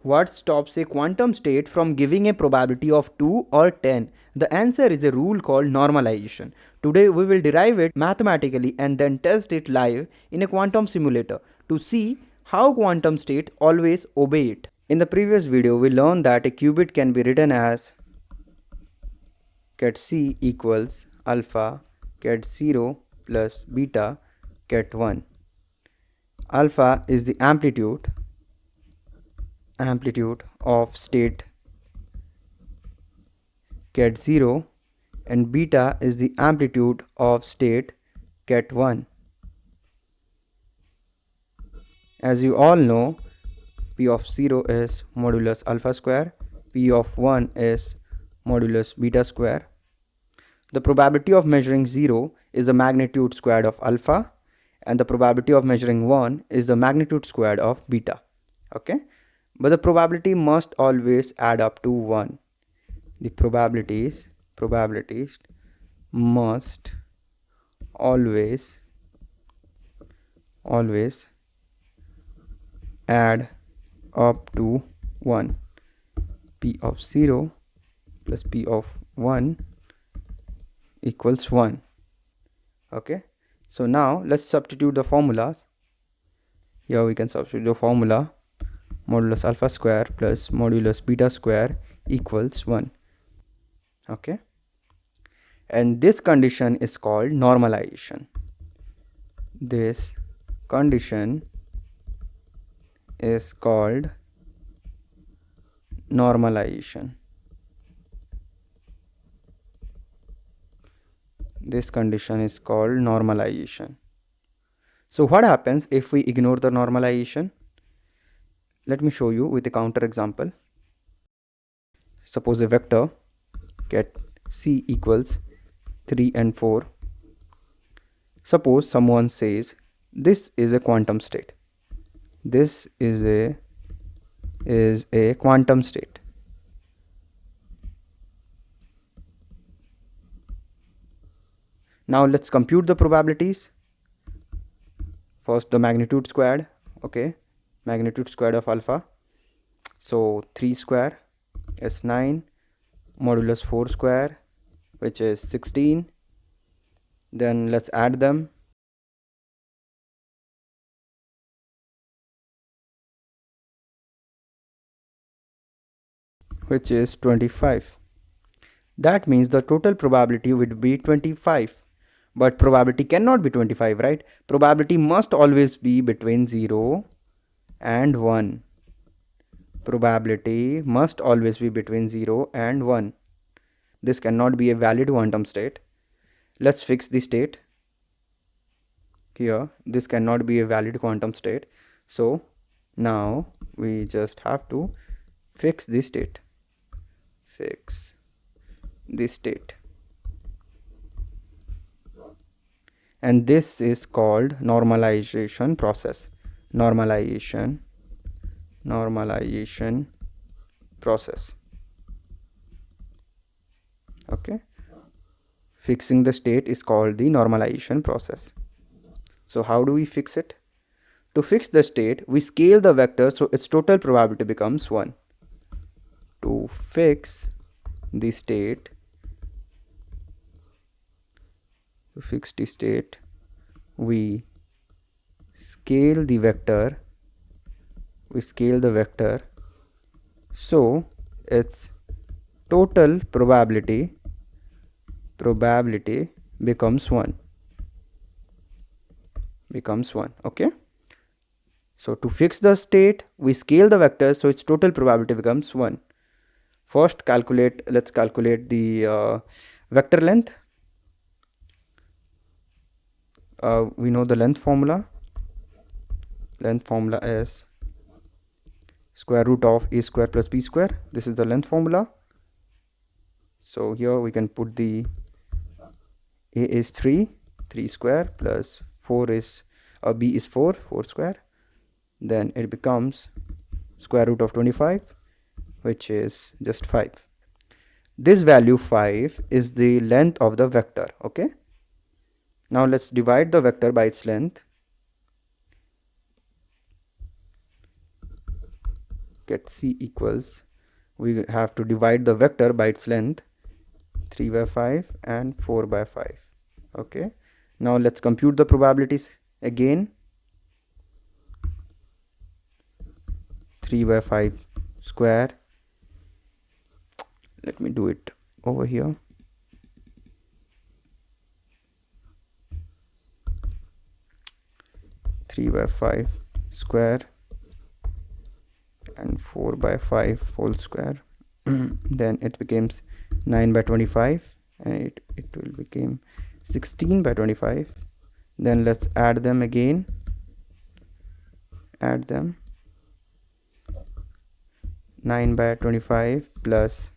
What stops a quantum state from giving a probability of 2 or 10? The answer is a rule called normalization. Today we will derive it mathematically and then test it live in a quantum simulator to see how quantum states always obey it. In the previous video we learned that a qubit can be written as ket c equals alpha ket 0 plus beta ket 1. Alpha is the amplitude of state ket 0 and beta is the amplitude of state ket 1. As you all know, p of 0 is modulus alpha square, p of 1 is modulus beta square. The probability of measuring 0 is the magnitude squared of alpha and the probability of measuring 1 is the magnitude squared of beta. Okay, but the probability must always add up to 1. The probabilities must always add up to 1. P of 0 plus P of 1 equals 1. Okay, so now let's substitute the formulas. Here we can substitute the formula modulus alpha square plus modulus beta square equals 1. Okay, and this condition is called normalization. This condition is called normalization. This condition is called normalization. So what happens if we ignore the normalization? Let me show you with a counter example. Suppose a vector ket c equals 3 and 4. Suppose someone says this is a quantum state. This is a quantum state. Now let's compute the probabilities. First the magnitude squared. Okay, magnitude squared of alpha. So 3 square is 9, modulus 4 square which is 16. Then let's add them. Which is 25. That means the total probability would be 25. But probability cannot be 25, right? Probability must always be between 0 and 1. Probability must always be between 0 and 1. This cannot be a valid quantum state. Let's fix the state. Here, this cannot be a valid quantum state. So now we just have to fix the state. Fix the state. And this is called normalization process. Normalization process. Okay, fixing the state is called the normalization process. So how do we fix it? To fix the state, we scale the vector so its total probability becomes 1. To fix the state, we scale the vector so its total probability becomes 1. Okay, so to fix the state, we scale the vector so its total probability becomes 1. First let's calculate the vector length. We know the length formula. Length formula is square root of a square plus b square. This is the length formula. So here we can put the a is 3 square plus 4 is b is 4 square. Then it becomes square root of 25, which is just 5. This value 5 is the length of the vector. Okay, now let's divide the vector by its length. get C equals, we have to divide the vector by its length, 3 by 5 and 4 by 5. Okay, now let's compute the probabilities again. 3 by 5 square, let me do it over here. 3 by 5 square and 4 by 5 whole square. Then it becomes 9 by 25 and it will become 16 by 25. Then let's add them again, add them. 9 by 25 plus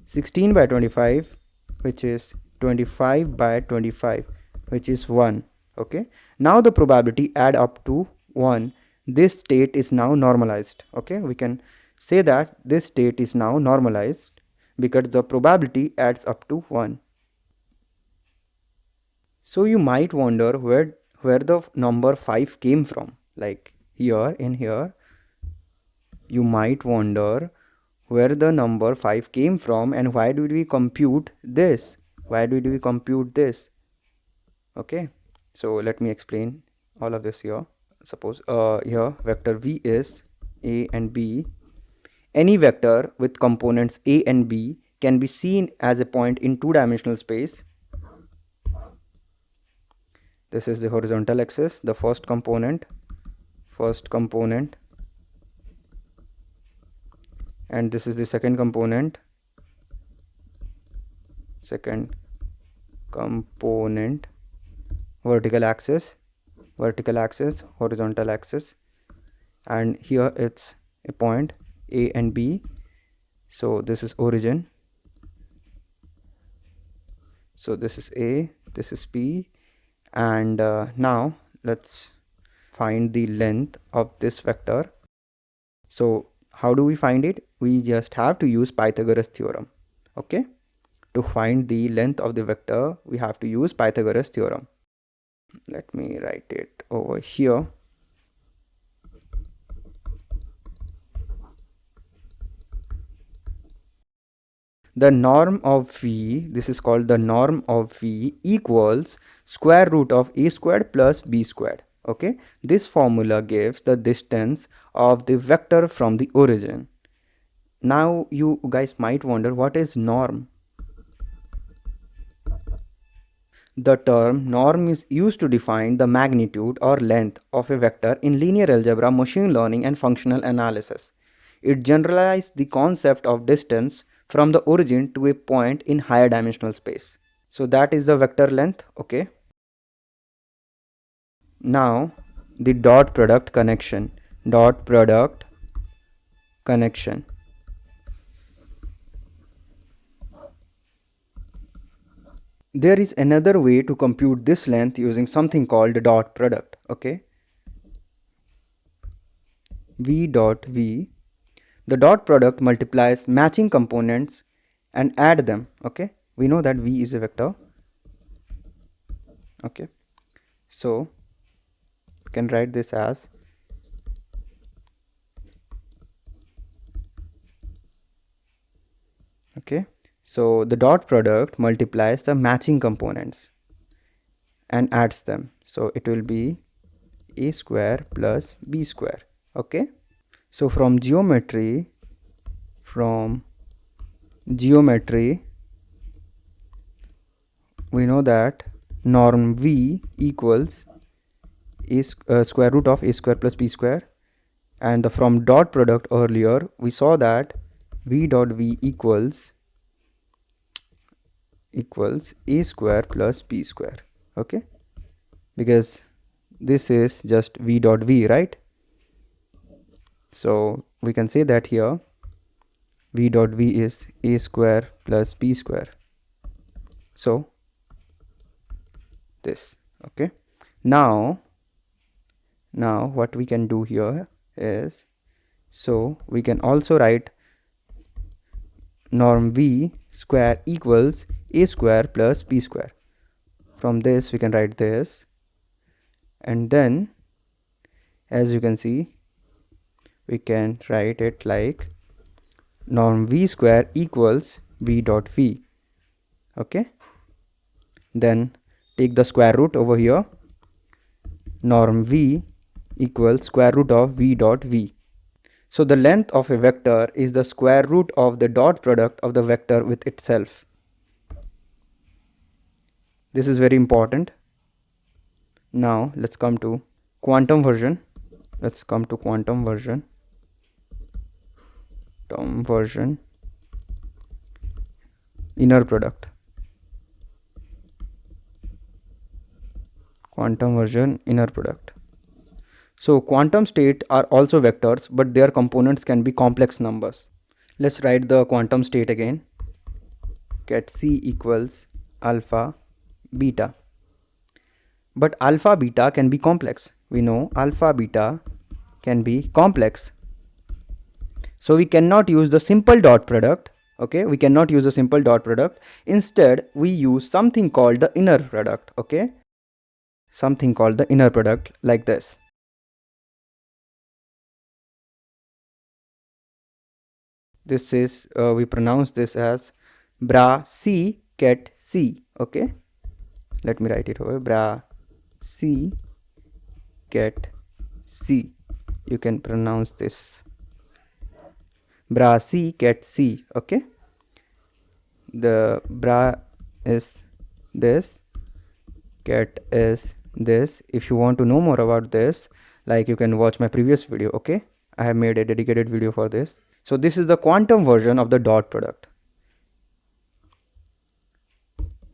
16 by 25, which is 25 by 25, which is 1. Okay, now the probability add up to 1. This state is now normalized. Okay, we can say that this state is now normalized because the probability adds up to 1. So you might wonder where the number 5 came from. Like here, in here, you might wonder where the number 5 came from and why did we compute this? Why did we compute this? Okay, so let me explain all of this here. Suppose here vector v is a and b. Any vector with components a and b can be seen as a point in two-dimensional space. This is the horizontal axis, the first component, and this is the second component, vertical axis, horizontal axis, and here it's a point a and b. So this is origin, so this is a, this is b, and now let's find the length of this vector. So how do we find it? We just have to use Pythagoras theorem. Okay, to find the length of the vector we have to use Pythagoras theorem. Let me write it over here. The norm of v, this is called the norm of v, equals square root of a squared plus b squared. Okay, this formula gives the distance of the vector from the origin. Now you guys might wonder, what is norm? The term norm is used to define the magnitude or length of a vector in linear algebra, machine learning and functional analysis. It generalizes the concept of distance from the origin to a point in higher dimensional space. So that is the vector length. Okay, now the dot product connection. There is another way to compute this length using something called dot product. Okay, v dot v, the dot product multiplies matching components and add them. Okay, we know that v is a vector. Okay, so you can write this as okay, so the dot product multiplies the matching components and adds them, so it will be a square plus b square. Okay, so from geometry we know that norm v equals square root of a square plus b square, and from dot product earlier we saw that v dot v equals a square plus b square. Okay, because this is just v dot v, right? So we can say that here v dot v is a square plus b square. So this. Okay, now what we can do here is, so we can also write norm v square equals a square plus b square. From this we can write this, and then as you can see we can write it like norm v square equals v dot v. Okay, then take the square root over here. Norm v equals square root of v dot v. So the length of a vector is the square root of the dot product of the vector with itself. This is very important. Now let's come to quantum version. Let's come to quantum version. Term version, inner product. Quantum version, inner product. So quantum state are also vectors, but their components can be complex numbers. Let's write the quantum state again. Cat C equals alpha beta. But alpha beta can be complex. We know alpha beta can be complex. So we cannot use the simple dot product. Okay, we cannot use a simple dot product. Instead, we use something called the inner product. Okay, something called the inner product like this. This is we pronounce this as bra C cat C. Okay, let me write it over. Bra C cat C. You can pronounce this bra C cat C. Okay, the bra is this, cat is this. If you want to know more about this, like, you can watch my previous video. Okay, I have made a dedicated video for this. So this is the quantum version of the dot product.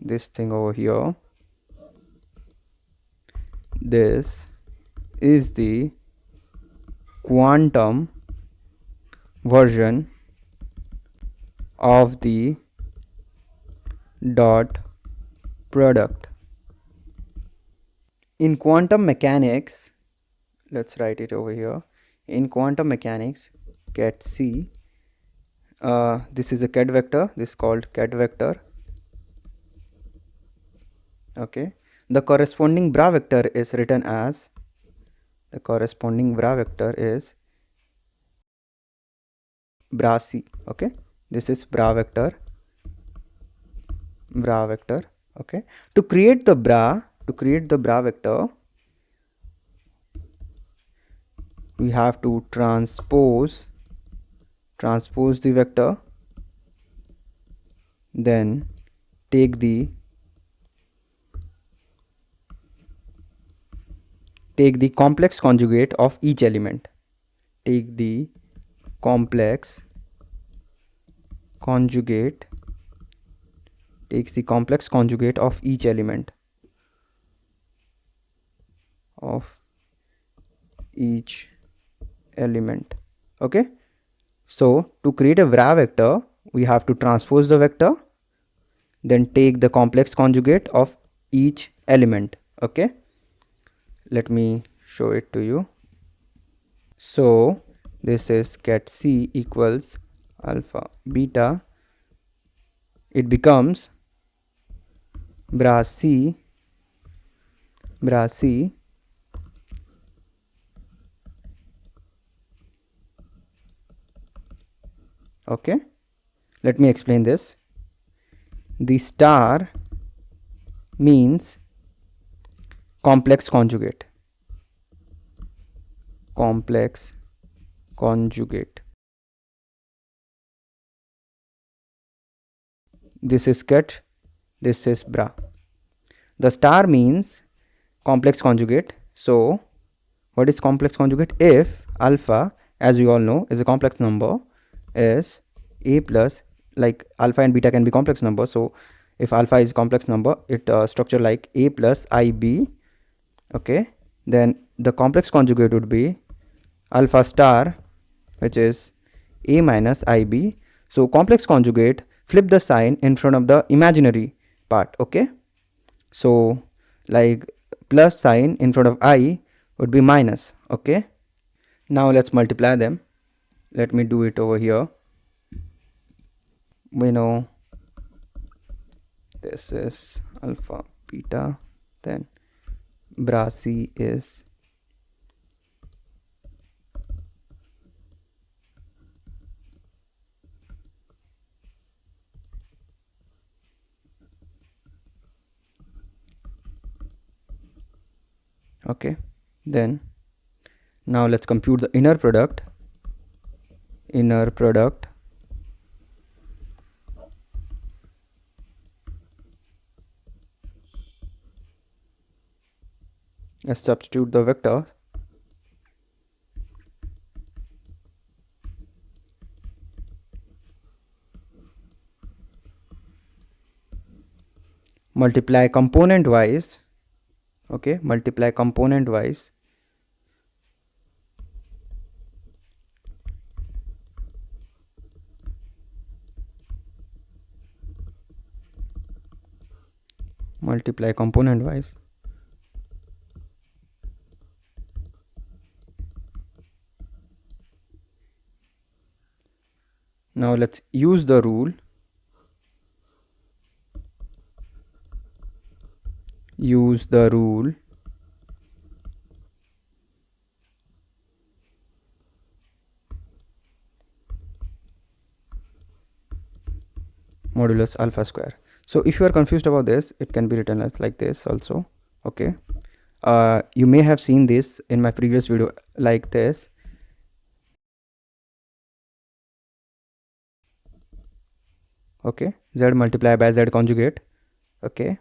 This thing over here, this is the quantum version of the dot product. In quantum mechanics, let's write it over here. In quantum mechanics, cat C, this is a cat vector. This is called cat vector. Okay, the corresponding bra vector is written as, the corresponding bra vector is bra C. Okay, this is bra vector, bra vector. Okay, to create the bra vector, we have to transpose the vector, then take the complex conjugate of each element. Take the complex conjugate, takes the complex conjugate of each element Okay, so to create a bra vector, we have to transpose the vector, then take the complex conjugate of each element. Okay, let me show it to you. So this is cat C equals alpha beta. It becomes bra C. Okay, let me explain this. The star means complex conjugate. This is cat, this is bra. The star means complex conjugate. So what is complex conjugate? If alpha, as we all know, is a complex number, is a plus, like alpha and beta can be complex numbers. So if alpha is complex number, it structure like a plus ib. Okay, then the complex conjugate would be alpha star, which is a minus ib. So complex conjugate, flip the sign in front of the imaginary part. Okay, so like plus sign in front of I would be minus. Okay, now let's multiply them. Let me do it over here. We know this is alpha beta, then bra C is Okay, then now let's compute the inner product. Inner product let's substitute the vector. Multiply component wise. Okay, multiply component wise. Multiply component wise. Now let's use the rule. Use the rule. Modulus alpha square. So if you are confused about this, it can be written as like this also. Okay, you may have seen this in my previous video like this. Okay, z multiplied by z conjugate. Okay,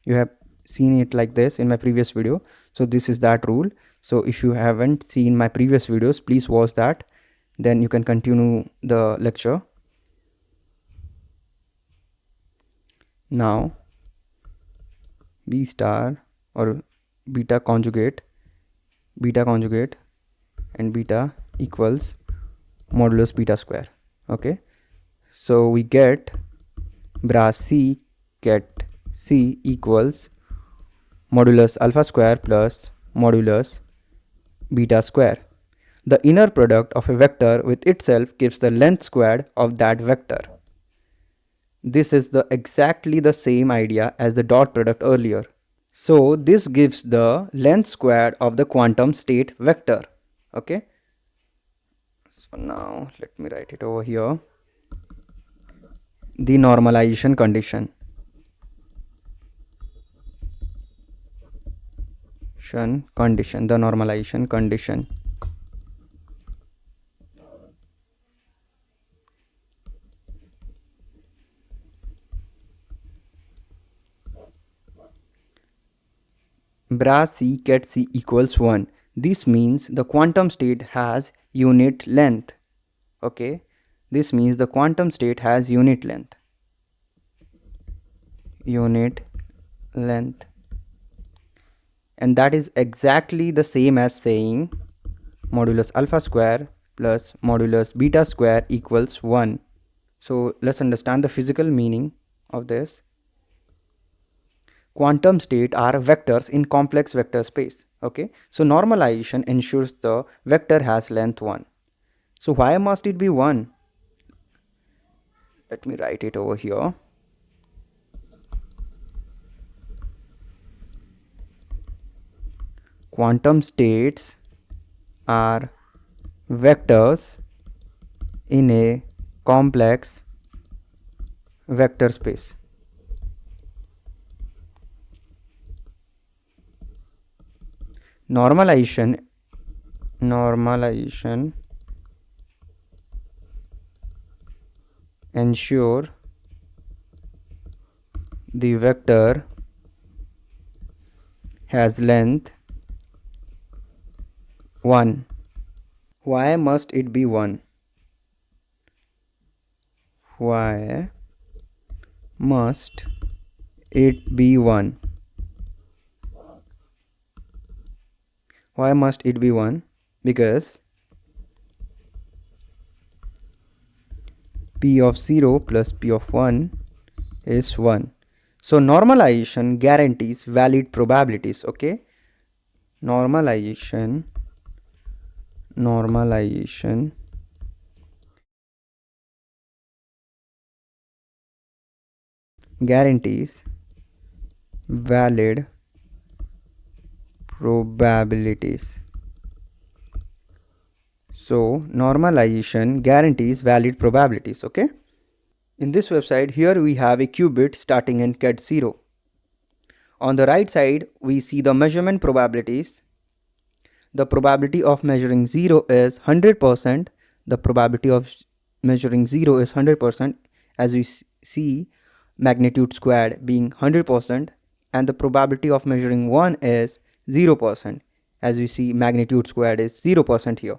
you have seen it like this in my previous video. So this is that rule. So if you haven't seen my previous videos, please watch that, then you can continue the lecture. Now b star or beta conjugate and beta equals modulus beta square. Okay, so we get bra c get c equals modulus alpha square plus modulus beta square. The inner product of a vector with itself gives the length squared of that vector. This is exactly the same idea as the dot product earlier. So this gives the length squared of the quantum state vector. Okay, so now let me write it over here. The normalization condition. The normalization condition. Bra c ket c equals 1. This means the quantum state has unit length. Okay, this means the quantum state has unit length. And that is exactly the same as saying modulus alpha square plus modulus beta square equals 1. So let's understand the physical meaning of this. Quantum state are vectors in complex vector space. Okay, so normalization ensures the vector has length 1. So why must it be 1? Let me write it over here. Quantum states are vectors in a complex vector space. Normalization ensure the vector has length 1. Why must it be 1? Why must it be 1? Why must it be 1? Because p of 0 plus p of 1 is 1. So normalization guarantees valid probabilities. Okay, normalization guarantees valid probabilities. So normalization guarantees valid probabilities. Okay, in this website here we have a qubit starting in ket 0. On the right side we see the measurement probabilities The probability of measuring 0 is 100%. The probability of measuring 0 is 100%, as you see magnitude squared being 100%, and the probability of measuring 1 is 0%, as you see magnitude squared is 0% here.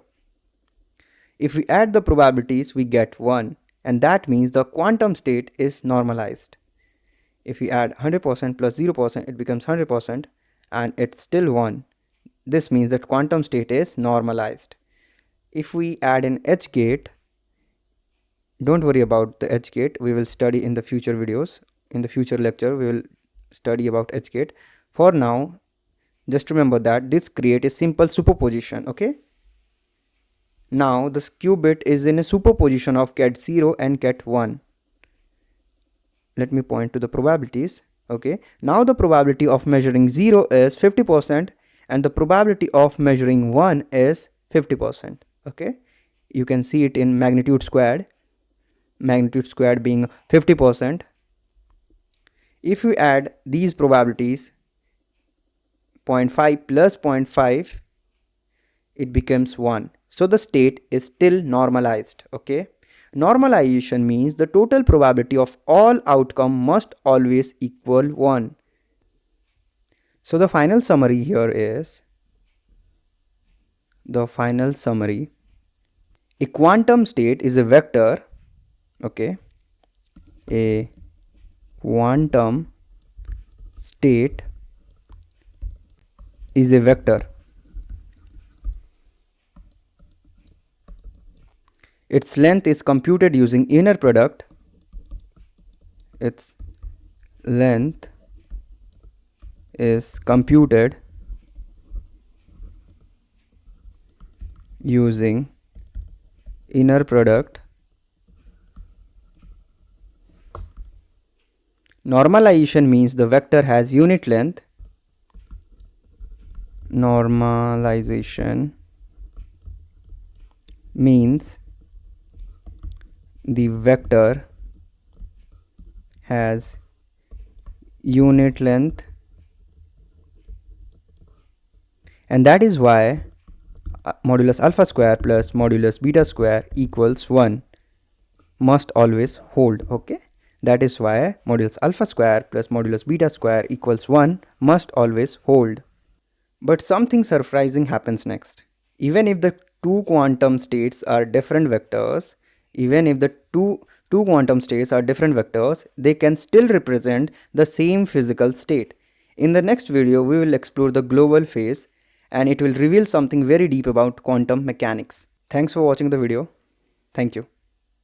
If we add the probabilities, we get 1, and that means the quantum state is normalized. If we add 100% plus 0%, it becomes 100%, and it's still 1. This means that quantum state is normalized. If we add an edge gate, don't worry about the edge gate, we will study in the future videos. In the future lecture, we will study about edge gate. For now, just remember that this creates a simple superposition, okay? Now the qubit is in a superposition of ket 0 and ket 1. Let me point to the probabilities. Okay, now the probability of measuring 0 is 50% and the probability of measuring 1 is 50%. Okay, you can see it in magnitude squared being 50%. If we add these probabilities, 0.5 plus 0.5, it becomes 1. So the state is still normalized. Okay, normalization means the total probability of all outcome must always equal 1. So the final summary here is a quantum state is a vector. Okay, a quantum state is a vector. Its length is computed using inner product. Its length is computed using inner product. Normalization means the vector has unit length. Normalization means the vector has unit length, and that is why modulus alpha square plus modulus beta square equals 1 must always hold. Okay, that is why modulus alpha square plus modulus beta square equals 1 must always hold. But something surprising happens next. Even if the two quantum states are different vectors, they can still represent the same physical state. In the next video, we will explore the global phase and it will reveal something very deep about quantum mechanics. Thanks for watching the video. Thank you.